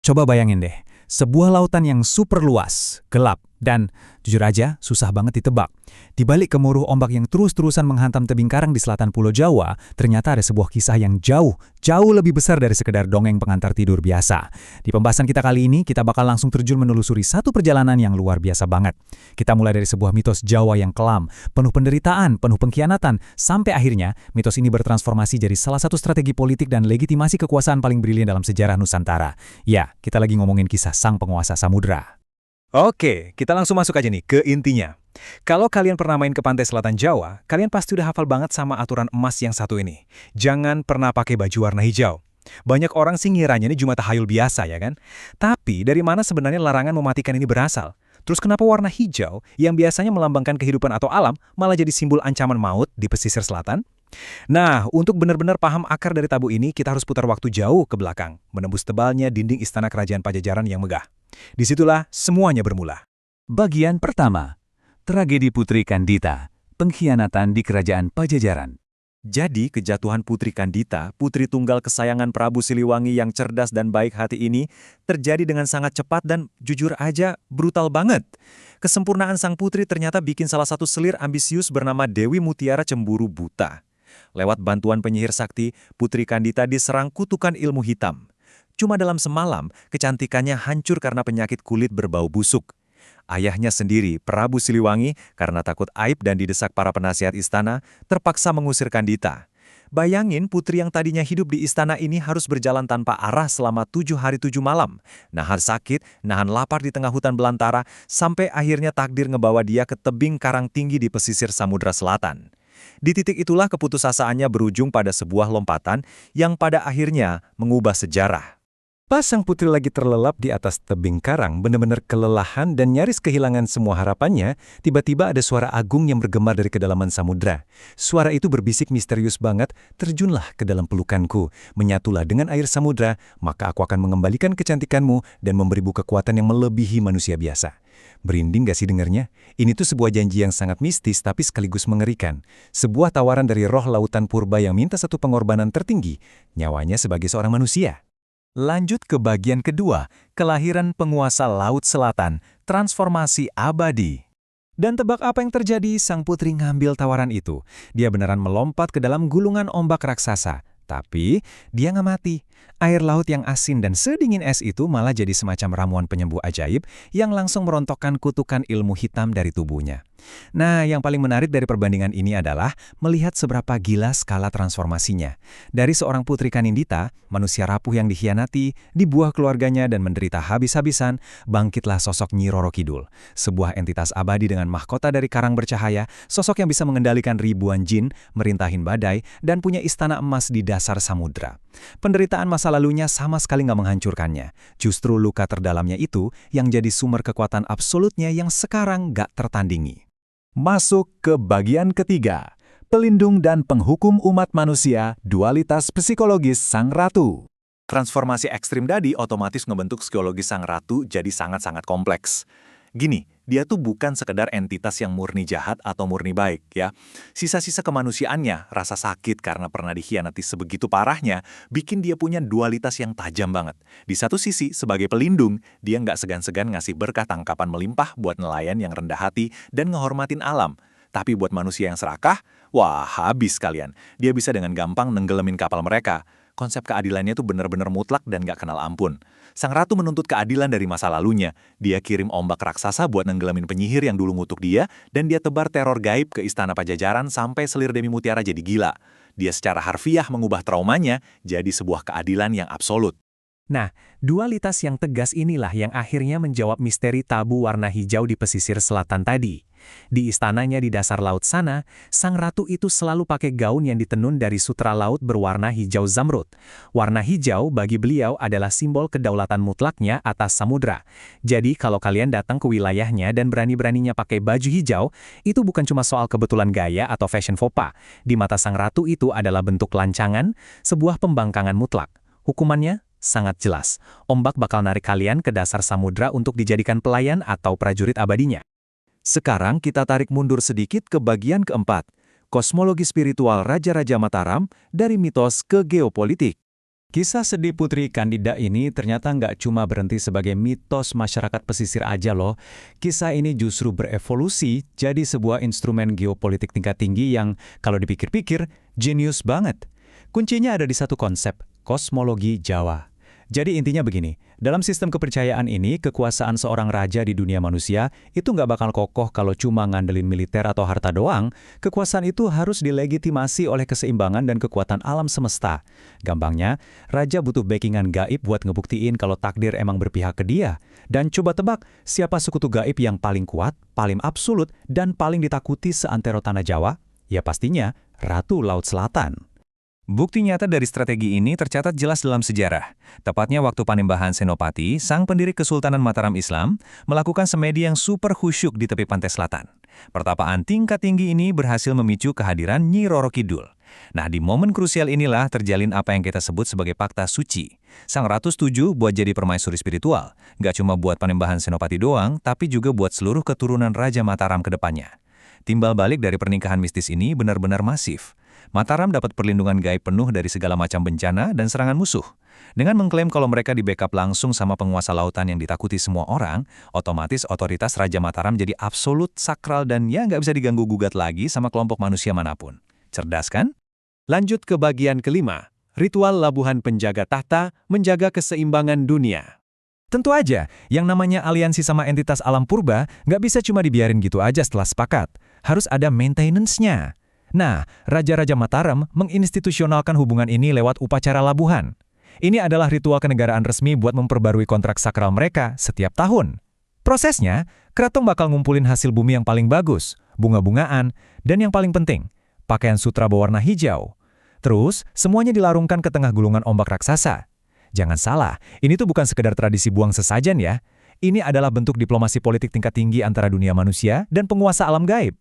Coba bayangin deh, sebuah lautan yang super luas, gelap, dan jujur aja susah banget ditebak. Di balik gemuruh ombak yang terus-terusan menghantam tebing karang di selatan Pulau Jawa, ternyata ada sebuah kisah yang jauh lebih besar dari sekedar dongeng pengantar tidur biasa. Di pembahasan kita kali ini, kita bakal langsung terjun menelusuri satu perjalanan yang luar biasa banget. Kita mulai dari sebuah mitos Jawa yang kelam, penuh penderitaan, penuh pengkhianatan, sampai akhirnya mitos ini bertransformasi jadi salah satu strategi politik dan legitimasi kekuasaan paling brilian dalam sejarah Nusantara. Ya, kita lagi ngomongin kisah sang penguasa samudra. Oke, kita langsung masuk aja nih ke intinya. Kalau kalian pernah main ke pantai selatan Jawa, kalian pasti udah hafal banget sama aturan emas yang satu ini. Jangan pernah pakai baju warna hijau. Banyak orang sih ngiranya ini cuma tahayul biasa ya kan? Tapi dari mana sebenarnya larangan mematikan ini berasal? Terus kenapa warna hijau yang biasanya melambangkan kehidupan atau alam malah jadi simbol ancaman maut di pesisir selatan? Nah, untuk benar-benar paham akar dari tabu ini, kita harus putar waktu jauh ke belakang, menembus tebalnya dinding istana kerajaan Pajajaran yang megah. Disitulah semuanya bermula. Bagian pertama, tragedi Putri Kandita, pengkhianatan di kerajaan Pajajaran. Jadi, kejatuhan Putri Kandita, putri tunggal kesayangan Prabu Siliwangi yang cerdas dan baik hati ini, terjadi dengan sangat cepat dan jujur aja brutal banget. Kesempurnaan sang putri ternyata bikin salah satu selir ambisius bernama Dewi Mutiara cemburu buta. Lewat bantuan penyihir sakti, Putri Kandita diserang kutukan ilmu hitam. Cuma dalam semalam, kecantikannya hancur karena penyakit kulit berbau busuk. Ayahnya sendiri, Prabu Siliwangi, karena takut aib dan didesak para penasihat istana, terpaksa mengusir Kandita. Bayangin putri yang tadinya hidup di istana ini harus berjalan tanpa arah selama 7 hari 7 malam. Nahan sakit, nahan lapar di tengah hutan belantara, sampai akhirnya takdir ngebawa dia ke tebing karang tinggi di pesisir Samudra Selatan. Di titik itulah keputusasaannya berujung pada sebuah lompatan yang pada akhirnya mengubah sejarah. Pas sang putri lagi terlelap di atas tebing karang, benar-benar kelelahan dan nyaris kehilangan semua harapannya, tiba-tiba ada suara agung yang bergema dari kedalaman samudra. Suara itu berbisik misterius banget, terjunlah ke dalam pelukanku, menyatulah dengan air samudra, maka aku akan mengembalikan kecantikanmu dan memberimu kekuatan yang melebihi manusia biasa. Berinding gak sih dengernya? Ini tuh sebuah janji yang sangat mistis tapi sekaligus mengerikan. Sebuah tawaran dari roh lautan purba yang minta satu pengorbanan tertinggi, nyawanya sebagai seorang manusia. Lanjut ke bagian kedua, kelahiran penguasa Laut Selatan, transformasi abadi. Dan tebak apa yang terjadi? Sang putri ngambil tawaran itu. Dia beneran melompat ke dalam gulungan ombak raksasa. Tapi dia nggak mati. Air laut yang asin dan sedingin es itu malah jadi semacam ramuan penyembuh ajaib yang langsung merontokkan kutukan ilmu hitam dari tubuhnya. Nah, yang paling menarik dari perbandingan ini adalah melihat seberapa gila skala transformasinya. Dari seorang putri Kanindita, manusia rapuh yang dikhianati, dibuah keluarganya dan menderita habis-habisan, bangkitlah sosok Nyi Roro Kidul. Sebuah entitas abadi dengan mahkota dari karang bercahaya, sosok yang bisa mengendalikan ribuan jin, merintahin badai, dan punya istana emas di dasar samudra. Penderitaan masa lalunya sama sekali nggak menghancurkannya. Justru luka terdalamnya itu yang jadi sumber kekuatan absolutnya yang sekarang nggak tertandingi. Masuk ke bagian ketiga, pelindung dan penghukum umat manusia, dualitas psikologis sang ratu. Transformasi ekstrim tadi otomatis ngebentuk psikologis sang ratu jadi sangat-sangat kompleks. Gini, dia tuh bukan sekedar entitas yang murni jahat atau murni baik ya. Sisa-sisa kemanusiaannya, rasa sakit karena pernah dikhianati sebegitu parahnya, bikin dia punya dualitas yang tajam banget. Di satu sisi, sebagai pelindung, dia nggak segan-segan ngasih berkah tangkapan melimpah buat nelayan yang rendah hati dan ngehormatin alam. Tapi buat manusia yang serakah, wah habis kalian. Dia bisa dengan gampang nenggelemin kapal mereka. Konsep keadilannya tuh benar-benar mutlak dan gak kenal ampun. Sang ratu menuntut keadilan dari masa lalunya. Dia kirim ombak raksasa buat nenggelamin penyihir yang dulu ngutuk dia, dan dia tebar teror gaib ke istana Pajajaran sampai selir Demi Mutiara jadi gila. Dia secara harfiah mengubah traumanya jadi sebuah keadilan yang absolut. Nah, dualitas yang tegas inilah yang akhirnya menjawab misteri tabu warna hijau di pesisir selatan tadi. Di istananya di dasar laut sana, sang ratu itu selalu pakai gaun yang ditenun dari sutra laut berwarna hijau zamrud. Warna hijau bagi beliau adalah simbol kedaulatan mutlaknya atas samudra. Jadi kalau kalian datang ke wilayahnya dan berani-beraninya pakai baju hijau, itu bukan cuma soal kebetulan gaya atau fashion faux pas. Di mata sang ratu itu adalah bentuk lancangan, sebuah pembangkangan mutlak. Hukumannya sangat jelas. Ombak bakal narik kalian ke dasar samudra untuk dijadikan pelayan atau prajurit abadinya. Sekarang kita tarik mundur sedikit ke bagian keempat, kosmologi spiritual Raja-Raja Mataram dari mitos ke geopolitik. Kisah sedih Putri Kandida ini ternyata nggak cuma berhenti sebagai mitos masyarakat pesisir aja loh. Kisah ini justru berevolusi jadi sebuah instrumen geopolitik tingkat tinggi yang kalau dipikir-pikir jenius banget. Kuncinya ada di satu konsep, kosmologi Jawa. Jadi intinya begini, dalam sistem kepercayaan ini, kekuasaan seorang raja di dunia manusia itu nggak bakal kokoh kalau cuma ngandelin militer atau harta doang. Kekuasaan itu harus dilegitimasi oleh keseimbangan dan kekuatan alam semesta. Gampangnya, raja butuh backingan gaib buat ngebuktiin kalau takdir emang berpihak ke dia. Dan coba tebak, siapa sekutu gaib yang paling kuat, paling absolut, dan paling ditakuti seantero tanah Jawa? Ya pastinya, Ratu Laut Selatan. Bukti nyata dari strategi ini tercatat jelas dalam sejarah. Tepatnya waktu Panembahan Senopati, sang pendiri Kesultanan Mataram Islam, melakukan semedi yang super khusyuk di tepi pantai selatan. Pertapaan tingkat tinggi ini berhasil memicu kehadiran Nyi Roro Kidul. Nah, di momen krusial inilah terjalin apa yang kita sebut sebagai Pakta Suci. Sang ratu setuju buat jadi permaisuri spiritual. Nggak cuma buat Panembahan Senopati doang, tapi juga buat seluruh keturunan Raja Mataram ke depannya. Timbal balik dari pernikahan mistis ini benar-benar masif. Mataram dapat perlindungan gaib penuh dari segala macam bencana dan serangan musuh. Dengan mengklaim kalau mereka di-backup langsung sama penguasa lautan yang ditakuti semua orang, otomatis otoritas Raja Mataram jadi absolut, sakral, dan ya nggak bisa diganggu-gugat lagi sama kelompok manusia manapun. Cerdas kan? Lanjut ke bagian kelima, ritual labuhan penjaga tahta menjaga keseimbangan dunia. Tentu aja, yang namanya aliansi sama entitas alam purba nggak bisa cuma dibiarin gitu aja setelah sepakat. Harus ada maintenance-nya. Nah, Raja-Raja Mataram menginstitusionalkan hubungan ini lewat upacara labuhan. Ini adalah ritual kenegaraan resmi buat memperbarui kontrak sakral mereka setiap tahun. Prosesnya, keraton bakal ngumpulin hasil bumi yang paling bagus, bunga-bungaan, dan yang paling penting, pakaian sutra berwarna hijau. Terus, semuanya dilarungkan ke tengah gulungan ombak raksasa. Jangan salah, ini tuh bukan sekedar tradisi buang sesajen ya. Ini adalah bentuk diplomasi politik tingkat tinggi antara dunia manusia dan penguasa alam gaib.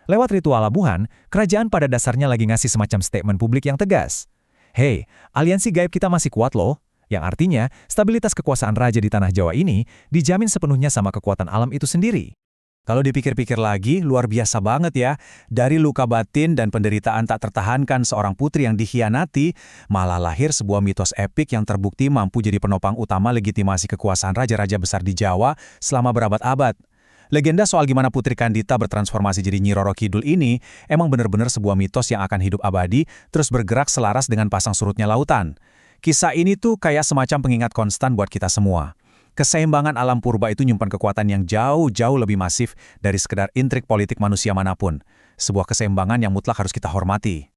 Lewat ritual labuhan, kerajaan pada dasarnya lagi ngasih semacam statement publik yang tegas. Hey, aliansi gaib kita masih kuat loh. Yang artinya, stabilitas kekuasaan raja di tanah Jawa ini dijamin sepenuhnya sama kekuatan alam itu sendiri. Kalau dipikir-pikir lagi, luar biasa banget ya. Dari luka batin dan penderitaan tak tertahankan seorang putri yang dikhianati, malah lahir sebuah mitos epik yang terbukti mampu jadi penopang utama legitimasi kekuasaan raja-raja besar di Jawa selama berabad-abad. Legenda soal gimana Putri Kandita bertransformasi jadi Nyi Roro Kidul ini emang benar-benar sebuah mitos yang akan hidup abadi terus bergerak selaras dengan pasang surutnya lautan. Kisah ini tuh kayak semacam pengingat konstan buat kita semua. Keseimbangan alam purba itu nyimpan kekuatan yang jauh-jauh lebih masif dari sekedar intrik politik manusia manapun. Sebuah keseimbangan yang mutlak harus kita hormati.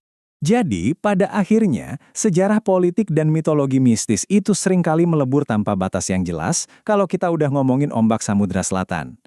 Jadi, pada akhirnya, sejarah politik dan mitologi mistis itu seringkali melebur tanpa batas yang jelas kalau kita udah ngomongin ombak Samudra Selatan.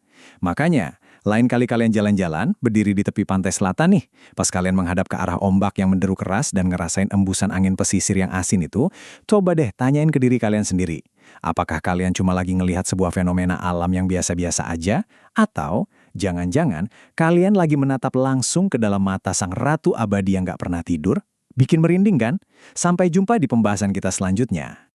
Makanya, lain kali kalian jalan-jalan, berdiri di tepi pantai selatan nih, pas kalian menghadap ke arah ombak yang menderu keras dan ngerasain embusan angin pesisir yang asin itu, coba deh tanyain ke diri kalian sendiri. Apakah kalian cuma lagi ngelihat sebuah fenomena alam yang biasa-biasa aja? Atau, jangan-jangan, kalian lagi menatap langsung ke dalam mata sang ratu abadi yang gak pernah tidur? Bikin merinding kan? Sampai jumpa di pembahasan kita selanjutnya.